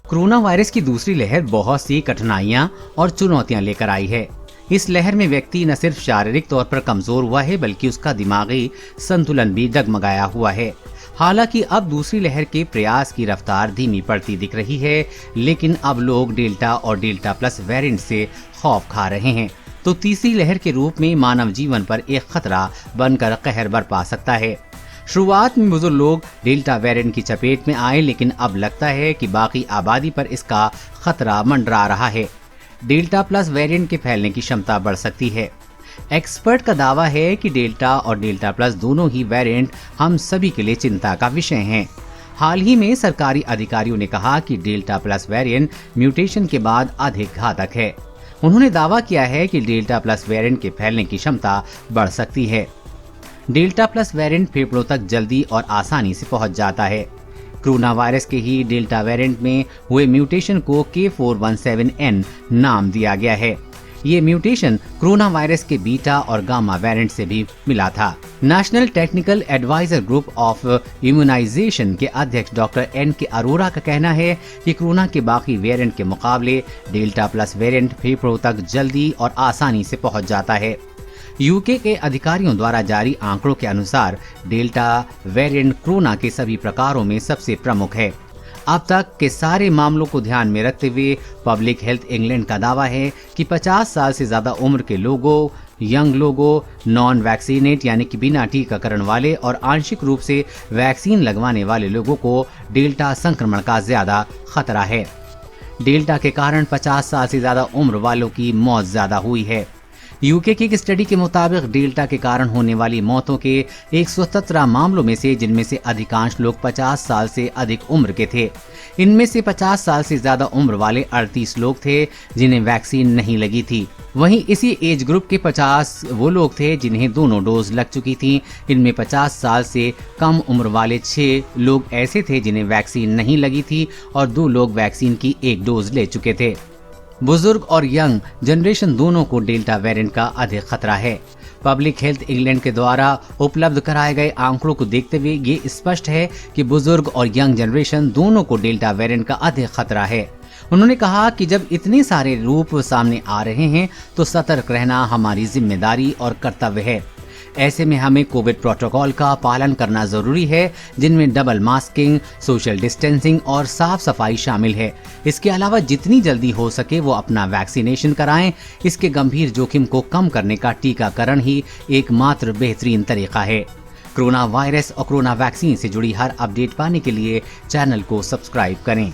Corona virus की दूसरी लहर बहुत सी कठिनाइयां और चुनौतियां लेकर आई है। इस लहर में व्यक्ति न सिर्फ शारीरिक तौर पर कमजोर हुआ है बल्कि उसका दिमागी संतुलन भी डगमगाया हुआ है। हालांकि अब दूसरी लहर के प्रयास की रफ्तार धीमी पड़ती दिख रही है, लेकिन अब लोग डेल्टा और डेल्टा प्लस वेरिएंट से खौफ खा रहे हैं, तो तीसरी लहर के रूप में मानव जीवन पर एक खतरा बनकर कहर बरपा सकता है। शुरुआत में बुजुर्ग लोग डेल्टा वेरिएंट की चपेट में आए, लेकिन अब लगता है कि बाकी आबादी पर इसका खतरा मंडरा रहा है। डेल्टा प्लस वेरिएंट के फैलने की क्षमता बढ़ सकती है। एक्सपर्ट का दावा है कि डेल्टा और डेल्टा प्लस दोनों ही वेरिएंट हम सभी के लिए चिंता का विषय हैं। हाल ही में सरकारी अधिकारियों ने कहा कि डेल्टा प्लस वेरिएंट म्यूटेशन के बाद अधिक घातक है। उन्होंने दावा किया है कि डेल्टा प्लस वेरिएंट के फैलने की क्षमता बढ़ सकती है। डेल्टा प्लस वेरिएंट फेफड़ों तक जल्दी और आसानी से पहुंच जाता है। कोरोना वायरस के ही डेल्टा वेरिएंट में हुए म्यूटेशन को K417N नाम दिया गया है। ये म्यूटेशन कोरोना वायरस के बीटा और गामा वेरिएंट से भी मिला था। National technical advisor group of immunisation के अध्यक्ष डॉक्टर N.K. अरोरा का कहना है कि कोरोना के बाकी वेरिएंट के मुकाबले डेल्टा प्लस वेरिएंट फेफड़ों तक जल्दी और आसानी से पहुंच जाता है। यूके के अधिकारियों द्वारा जारी आंकड़ों के अनुसार डेल्टा वेरिएंट कोरोना के सभी प्रकारों में सबसे प्रमुख है। अब तक के सारे मामलों को ध्यान में रखते हुए पब्लिक हेल्थ इंग्लैंड का दावा है कि 50 साल से ज्यादा उम्र के लोगों, यंग लोगों, नॉन वैक्सीनेट यानी कि बिना टीकाकरण वाले और आंशिक रूप से वैक्सीन लगवाने वाले लोगों को डेल्टा संक्रमण का ज्यादा खतरा है। डेल्टा के कारण 50 साल से ज्यादा उम्र वालों की मौत ज्यादा हुई है। यूके की एक स्टडी के मुताबिक डेल्टा के कारण होने वाली मौतों के 117 मामलों में से जिनमें से अधिकांश लोग 50 साल से अधिक उम्र के थे। इनमें से 50 साल से ज्यादा उम्र वाले 38 लोग थे जिन्हें वैक्सीन नहीं लगी थी। वहीं इसी एज ग्रुप के 50 वो लोग थे जिन्हें दोनों डोज लग चुकी थी। इनमें 50 साल से कम उम्र वाले 6 लोग ऐसे थे जिन्हें वैक्सीन नहीं लगी थी और 2 लोग वैक्सीन की 1 डोज ले चुके थे। बुजुर्ग और यंग जनरेशन दोनों को डेल्टा वेरिएंट का अधिक खतरा है। पब्लिक हेल्थ इंग्लैंड के द्वारा उपलब्ध कराए गए आंकड़ों को देखते हुए ये स्पष्ट है कि बुजुर्ग और यंग जनरेशन दोनों को डेल्टा वेरिएंट का अधिक खतरा है। उन्होंने कहा कि जब इतने सारे रूप सामने आ रहे हैं तो सतर्क रहना हमारी जिम्मेदारी और कर्तव्य है। ऐसे में हमें कोविड प्रोटोकॉल का पालन करना जरूरी है, जिनमें डबल मास्किंग, सोशल डिस्टेंसिंग और साफ सफाई शामिल है। इसके अलावा जितनी जल्दी हो सके वो अपना वैक्सीनेशन कराएं। इसके गंभीर जोखिम को कम करने का टीकाकरण ही एकमात्र बेहतरीन तरीका है। कोरोना वायरस और कोरोना वैक्सीन से जुड़ी हर अपडेट पाने के लिए चैनल को सब्सक्राइब करें।